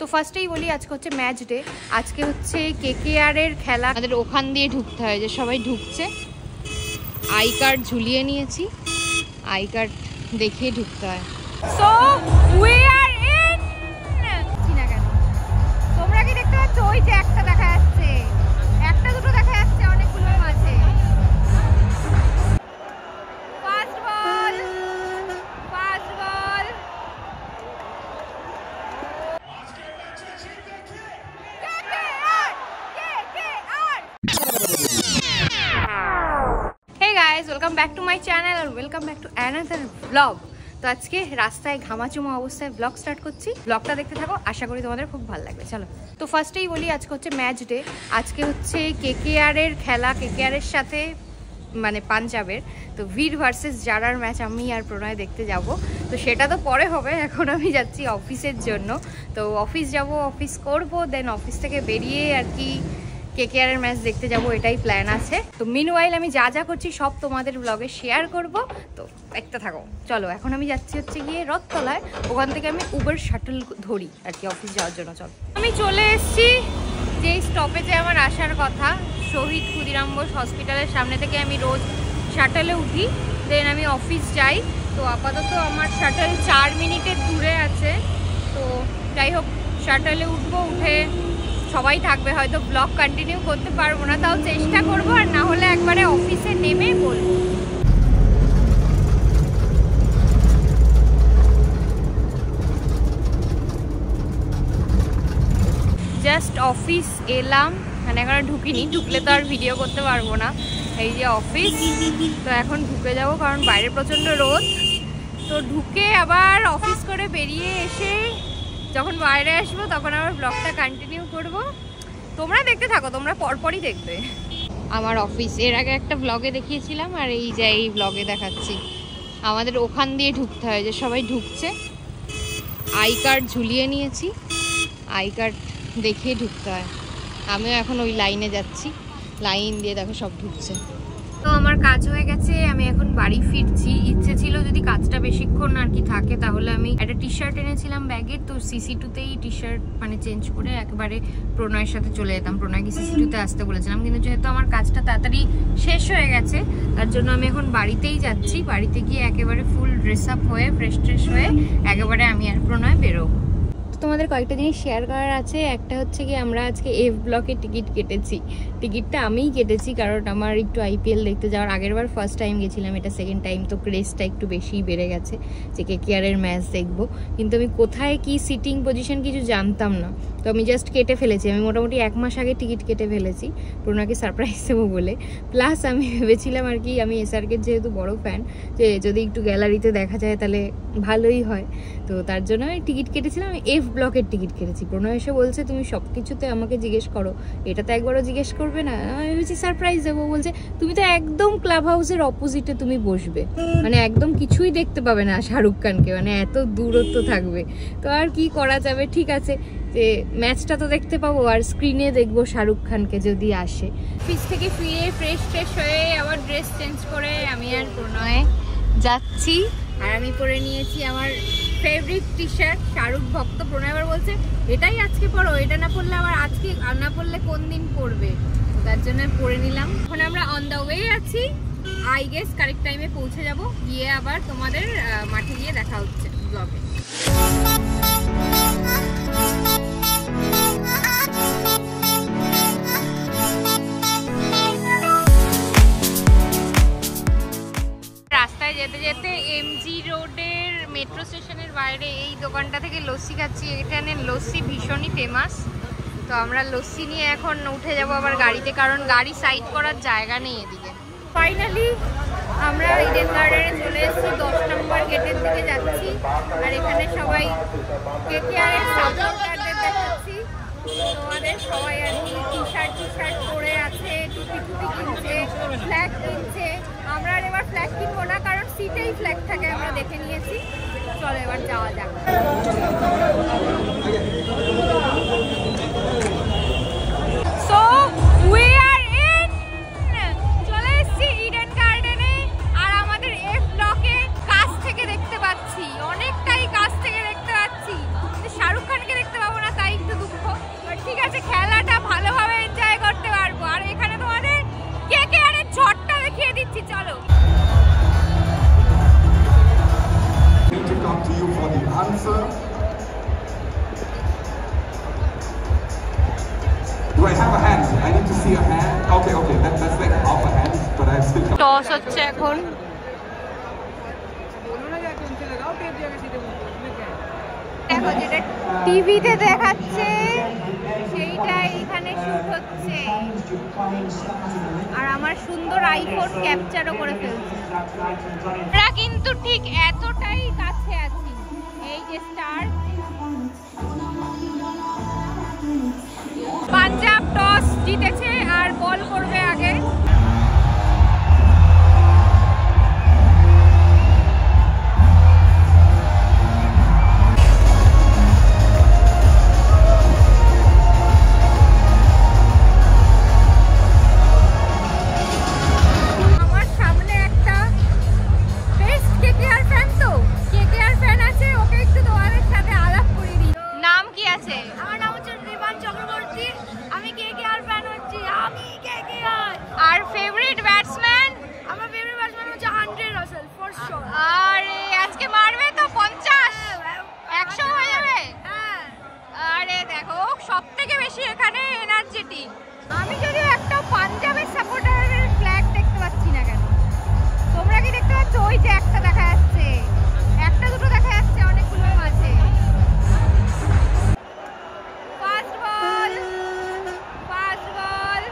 তো ফার্স্টেই বলি আজকে হচ্ছে ম্যাচ ডে। আজকে হচ্ছে কেকেআর এর খেলা। আমাদের ওখান দিয়ে ঢুকতে হয়, যে সবাই ঢুকছে। আই কার্ড ঝুলিয়ে নিয়েছি, আই কার্ড দেখিয়ে ঢুকতে হয়। So we are in. চিনা কেন তোমরা কি দেখতে পাচ্ছ? ওই যে একটা দেখা যাচ্ছে, একটা দুটো দেখা যাচ্ছে অনেকগুলোর মাঝে। First ball, first ball. Welcome back to my channel আর welcome back to another blog. তো আজকে রাস্তায় ঘামাচুমা অবস্থায় ব্লগ স্টার্ট করছি। ব্লগটা দেখতে থাকো, আশা করি তোমাদের খুব ভালো লাগবে। চলো, তো ফার্স্টেই বলি আজকে হচ্ছে ম্যাচ ডে। আজকে হচ্ছে কেকেআর এর খেলা, কেকেআর এর সাথে মানে পাঞ্জাবের। তো ভিড ভার্সেস জারার ম্যাচ আমি আর প্রণয় দেখতে যাব। তো সেটা তো পরে হবে, এখন আমি যাচ্ছি অফিসের জন্য। তো অফিস যাব, অফিস করব, দেন অফিস থেকে বেরিয়ে আর কি কেকেআর এর ম্যাচ দেখতে যাব, এটাই প্ল্যান আছে। তো মিনওয়াইল আমি যা যা করছি সব তোমাদের ব্লগে শেয়ার করব, তো দেখতে থাকো। চলো, এখন আমি যাচ্ছি হচ্ছে গিয়ে রথতলায়। ওখান থেকে আমি উবার শাটল ধরি আর কি অফিস যাওয়ার জন্য। চলো, আমি চলে এসেছি যেই স্টপেজে আমার আসার কথা, শহীদ ক্ষুদিরাম বোস হসপিটালের সামনে থেকে আমি রোজ শাটলে উঠি, দেন আমি অফিস যাই। তো আপাতত আমার শাটল 4 মিনিটের দূরে আছে। তো যাই হোক, শাটলে উঠবো, উঠে সবাই থাকবে, হয়তো ব্লগ কন্টিনিউ করতে পারবো না, তাও চেষ্টা করবো, আর না হলে একবারে অফিসে নেমে বলবো। জাস্ট অফিস এলাম, মানে এখন ঢুকিনি, ঢুকলে তো আর ভিডিও করতে পারবো না। এই যে অফিস, তো এখন ঢুকে যাবো কারণ বাইরে প্রচণ্ড রোদ। তো ঢুকে আবার অফিস করে বেরিয়ে এসে যখন বাইরে আসবো তখন আবার ব্লগটা কন্টিনিউ করব। তোমরা দেখতে থাকো, তোমরা পরপরই দেখবে আমার অফিস। এর আগে একটা ব্লগে দেখিয়েছিলাম আর এই যে এই ব্লগে দেখাচ্ছি। আমাদের ওখান দিয়ে ঢুকতে হয়, যে সবাই ঢুকছে। আই কার্ড ঝুলিয়ে নিয়েছি, আই কার্ড দেখিয়ে ঢুকতে হয়। আমিও এখন ওই লাইনে যাচ্ছি, লাইন দিয়ে দেখো সব ঢুকছে। তো আমার কাজ হয়ে গেছে, আমি এখন বাড়ি ফিরছি। ইচ্ছে ছিল যদি কাজটা বেশিক্ষণ আর কি থাকে তাহলে আমি একটা টি শার্ট এনেছিলাম ব্যাগের, তো সিসি2তেই টি শার্ট মানে চেঞ্জ করে একেবারে প্রণয়ের সাথে চলে যেতাম। প্রণয়কে সিসি2তে আসতে বলেছিলাম, কিন্তু যেহেতু আমার কাজটা তাড়াতাড়ি শেষ হয়ে গেছে তার জন্য আমি এখন বাড়িতেই যাচ্ছি। বাড়িতে গিয়ে একেবারে ফুল ড্রেস আপ হয়ে ফ্রেশ ট্রেশ হয়ে একেবারে আমি আর প্রণয় বেরোবো। তোমাদের কয়েকটা জিনিস শেয়ার করার আছে। একটা হচ্ছে কি, আমরা আজকে এফ ব্লকের টিকিট কেটেছি। টিকিটটা আমিই কেটেছি কারণ আমার একটু আইপিএল দেখতে যাওয়ার, আগের বার ফার্স্ট টাইম গেছিলাম, এটা সেকেন্ড টাইম। তো ক্রেজটা একটু বেশিই বেড়ে গেছে যে কেকেআর এর ম্যাচ দেখবো। কিন্তু আমি কোথায় কি সিটিং পজিশন কিছু জানতাম না, তো আমি জাস্ট কেটে ফেলেছি। আমি মোটামুটি 1 মাস আগে টিকিট কেটে ফেলেছি প্রণয়কে সারপ্রাইজ দেবো বলে। প্লাস আমি ভেবেছিলাম আর কি, আমি এসআরকের যেহেতু বড় ফ্যান, যে যদি একটু গ্যালারিতে দেখা যায় তাহলে ভালোই হয়। তো তার জন্য আমি টিকিট কেটেছিলাম, আমি এফ ব্লকের টিকিট কেটেছি। প্রণয় এসে বলছে তুমি সব কিছুতে আমাকে জিজ্ঞেস করো, এটা তো একবারও জিজ্ঞেস করবে না। আমি ভেবেছি সারপ্রাইজ দেবো, বলছে তুমি তো একদম ক্লাব হাউসের অপোজিটে তুমি বসবে, মানে একদম কিছুই দেখতে পাবে না শাহরুখ খানকে, মানে এত দূরত্ব থাকবে। তো আর কি করা যাবে, ঠিক আছে, যে ম্যাচটা তো দেখতে পাবো আর স্ক্রিনে দেখবো শাহরুখ খানকে যদি আসে। অফিস থেকে ফিরে ফ্রেশ ট্রেশ হয়ে আবার ড্রেস চেঞ্জ করে আমি আর প্রণয় যাচ্ছি। আর আমি পরে নিয়েছি আমার ফেভারিট টি শার্ট, শাহরুখ ভক্ত। প্রণয় আবার বলছে এটাই আজকে পরো, এটা না পরলে আবার আজকে, আর না পরলে কোন দিন পরবে, তার জন্য পরে নিলাম। এখন আমরা অন দ্য ওয়ে আছি, আই গেস কারেক্ট টাইমে পৌঁছে যাব। গিয়ে আবার তোমাদের মাঠে গিয়ে দেখা হচ্ছে ব্লগে। রাস্তায় যেতে যেতে এমজি রোডের মেট্রো স্টেশনের বাইরে এই দোকানটা থেকে লস্যি খাচ্ছি। এখানে লস্যি ভীষণই ফেমাস। তো আমরা লস্যি নিয়ে এখন উঠে যাব আবার গাড়িতে, কারণ গাড়ি সাইড করার জায়গা নেই এদিকে। ফাইনালি আমরা ইডেন গার্ডেনে চলে এসেছি, 10 নম্বর গেটের দিকে যাচ্ছি। আর এখানে সবাই কেকেআর এর সাপোর্টারদের দেখাচ্ছি। তোমাদের সবাই আর কি টি শার্ট পরে আছে, টুপি কিনছে, ফ্ল্যাগ কিনছে। আমরা আর এবার ফ্ল্যাগ কিনবো না, কারণ সিটেই ফ্ল্যাগ থাকে, আমরা দেখে নিয়েছি। চলো এবার যাওয়া যাক। সো উই আর ইন, চলে এসেছি ইডেন গার্ডেনে। আর আমাদের এফ ব্লকে কাছ থেকে দেখতে পাচ্ছি, অনেকটাই কাছ থেকে দেখতে পাচ্ছি। শাহরুখ খানকে দেখতে পাবো না তাই I have a hand? I need to see a hand. Okay, that's like half a hand, but I still. Toss হচ্ছে এখন। দেখো যেটা টিভিতে দেখাচ্ছে সেইটাই এখানে শুট হচ্ছে, আর আমার সুন্দর আইফোন ক্যাপচারও করে ফেলছে। আমরা কিন্তু ঠিক এতটাই কাছে আছি। এই যে স্টার, পাঞ্জাব টস জিতেছে আর বল করবে আগে। আর ফেভারিট ব্যাটসম্যান, আমার ফেভারিট ব্যাটসম্যান হচ্ছে আন্দ্রে রাসেল ফর শিওর। আরে আজকে মারবে তো 50 100 হয়ে যাবে। হ্যাঁ, আরে দেখো সবথেকে বেশি এখানে এনার্জেটিক। আমি যদিও একটা পাঞ্জাবের সাপোর্টারের ফ্ল্যাগ দেখতে পাচ্ছি না কেন? তোমরা কি দেখতে পাচ্ছ? ওই যে একটা দেখা যাচ্ছে, একটা দুটো দেখা যাচ্ছে, অনেকগুলো আছে। ফাস্ট বল, ফাস্ট বল।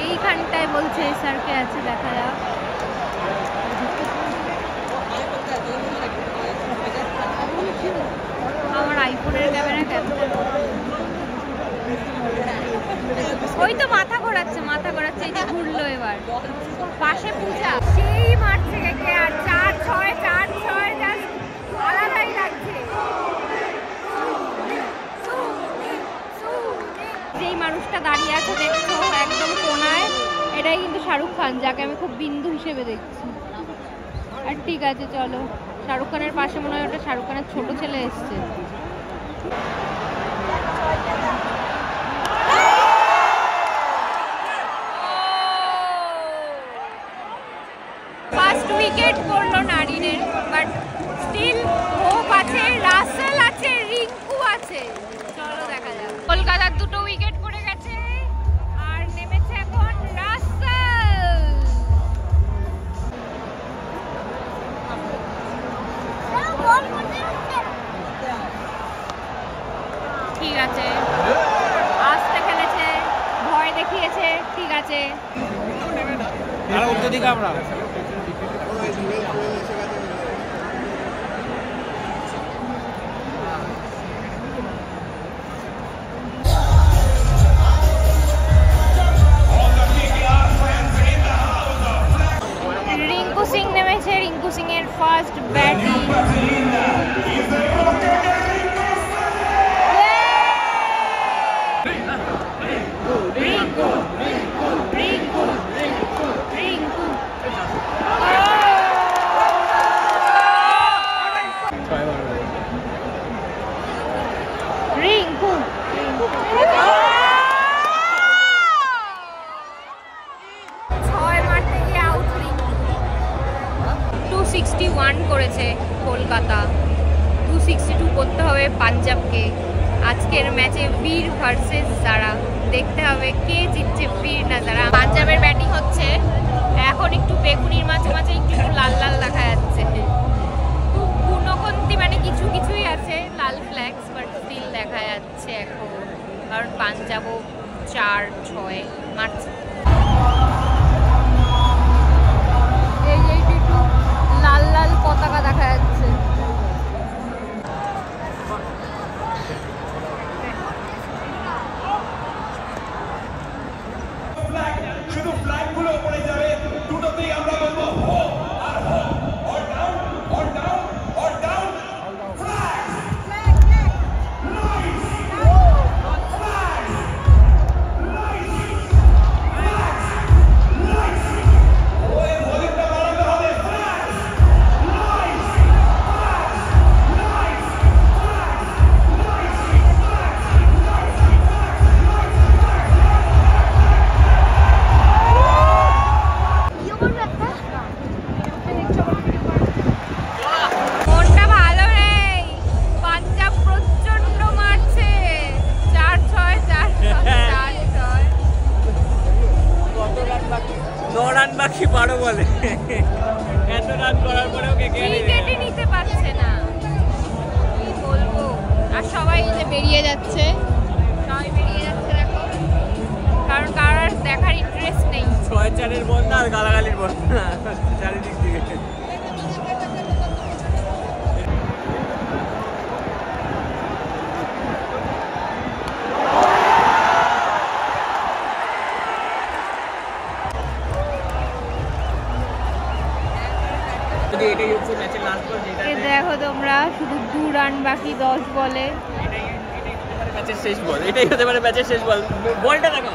এইখানটায় বলছে এসআরকে আছে, দেখা যাক। আমার আইফোনের ক্যামেরা কেন? ওই তো মাথা ঘোরাচ্ছে, মাথা ঘোরাচ্ছে। এই যে ঘুরলো এবার, পাশে পূজা সেই মারছে কে আর 4-6 4-6 জাস্ট আলাদাই লাগছে। যেই মানুষটা দাঁড়িয়ে আছে দেখছো একদম কোনায়, এটাই কিন্তু শাহরুখ খান, যাকে আমি খুব বিন্দু হিসেবে দেখছি। আর ঠিক আছে চলো, শাহরুখ খানের পাশে মনে হয় ওটা শাহরুখ খানের ছোট ছেলে এসছে। ফার্স্ট উইকেট পড়লো নারিনের, বাট স্টিল হোপ আছে, রাসেল আছে, রিঙ্কু আছে। চলো দেখা যাক। কলকাতার দুটো উইকেট পড়ে গেছে আর নেমেছে এখন রাসেল। ঠিক আছে, আস্তে খেলেছে, ভয় দেখিয়েছে, ঠিক আছে। উত্তর দিকে আমরা রিঙ্কু সিং নেমেছে, রিঙ্কু সিং এর ফার্স্ট ব্যাটিং। রিঙ্কু রিঙ্কু রিঙ্কু রিঙ্কু 6 মারতে গিয়ে আউট। 261 করেছে কলকাতা, 262 করতে হবে পাঞ্জাবকে। আজকের ম্যাচে বীর ভার্সেস যারা, দেখতে হবে কে জিতছে, বীর না যারা। পাঞ্জাবের ব্যাটিং হচ্ছে এখন, একটু বেগুনির মাঝে মাঝে একটু লাল লাল দেখা যাচ্ছে, খুব গুণগন্তি, মানে কিছু কিছুই আছে লাল ফ্ল্যাক্স, বাট স্টিল দেখা যাচ্ছে এখন, কারণ পাঞ্জাবও 4-6 মারছে। এই যে একটু লাল লাল পতাকা দেখা যাচ্ছে। শুধু ফ্ল্যাগ গুলো পড়ে যাবে, দুটোতেই আমরা বলবো কেন বলে এত রান করার পরেও উইকেটই নিতে পারছে না, কি বলবো। আর সবাই যে বেরিয়ে যাচ্ছে, সবাই বেরিয়ে যাচ্ছে দেখো, কারণ কারোর দেখার ইন্টারেস্ট নেই। 6-4 বল না আর গালাগালির বল না চারিদিক থেকে। এটাই হচ্ছে ম্যাচের লাস্ট বল, যেটা দেখো তোমরা, শুধু 2 রান বাকি 10 বলে। ম্যাচের শেষ বল, এটাই হতে পারে ম্যাচের শেষ বল। বলটা দেখো,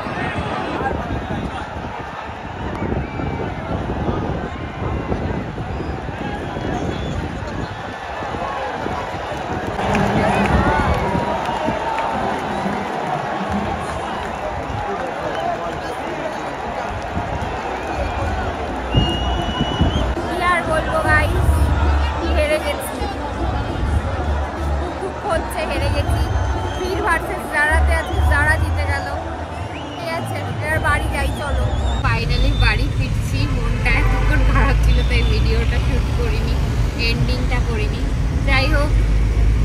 বলবো গাইস, হেরে গেছি, খুব হচ্ছে, হেরে গেছি। ফির ভার্সেস জারাতে আছে, জারা জিতে গেল। ঠিক আছে, এবার বাড়ি যাই, চলো। ফাইনালি বাড়ি ফিরছি, মনটা এতক্ষণ খারাপ ছিল তাই ভিডিওটা শুট করিনি, এন্ডিংটা করিনি। যাই হোক,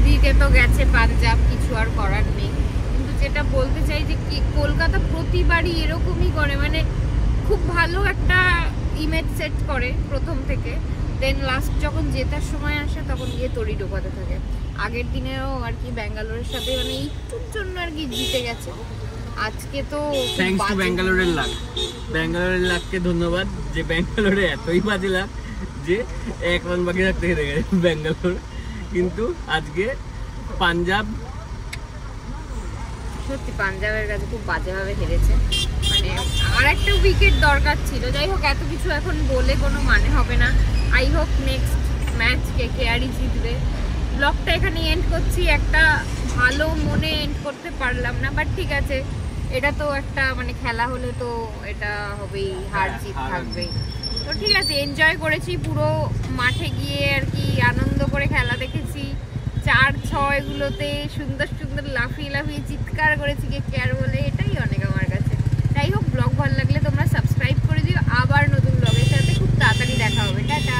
দিতে তো গেছে পাঞ্জাব, কিছু আর করার নেই। কিন্তু যেটা বলতে চাই যে কি, কলকাতা প্রতিবারই এরকমই করে, মানে খুব ভালো একটা ইমেজ সেট করে প্রথম থেকে, দেন লাস্ট যখন জেতার সময় আসে তখন গিয়ে তড়ি ঢোকাতে থাকে। আগের দিনেও আর কি ব্যাঙ্গালোরের সাথে মানে একটুর জন্য আর কি জিতে গেছে। আজকে তো থ্যাঙ্কস টু ব্যাঙ্গালোরের লাক, ব্যাঙ্গালোরের লাককে ধন্যবাদ যে ব্যাঙ্গালোরে এতই বাজে লাক যে 1 রান বাকি থাকতে হেরে গেছে ব্যাঙ্গালোর। কিন্তু আজকে পাঞ্জাব, সত্যি পাঞ্জাবের কাছে খুব বাজেভাবে হেরেছে, মানে আর একটা উইকেট দরকার ছিল। যাই হোক, এত কিছু এখন বলে কোনো মানে হবে না। আই হোপ নেক্সট ম্যাচ কেকেআরই জিতবে। ব্লগটা এখানে এন্ড করছি, একটা ভালো মনে এন্ড করতে পারলাম না, বাট ঠিক আছে, এটা তো একটা মানে খেলা হলে তো এটা হবেই, হার জিত থাকবেই। তো ঠিক আছে, এনজয় করেছি পুরো মাঠে গিয়ে আর কি, আনন্দ করে খেলা দেখেছি। 4-6 এগুলোতে সুন্দর সুন্দর লাফিয়ে লাফিয়ে চিৎকার করেছি কেকেআর বলে, এটাই অনেক আমার কাছে। যাই হোক, ব্লগ ভালো লাগলে তোমরা সাবস্ক্রাইব করে দিও। আবার নতুন ব্লগের সাথে খুব তাড়াতাড়ি দেখা হবে। টাটা।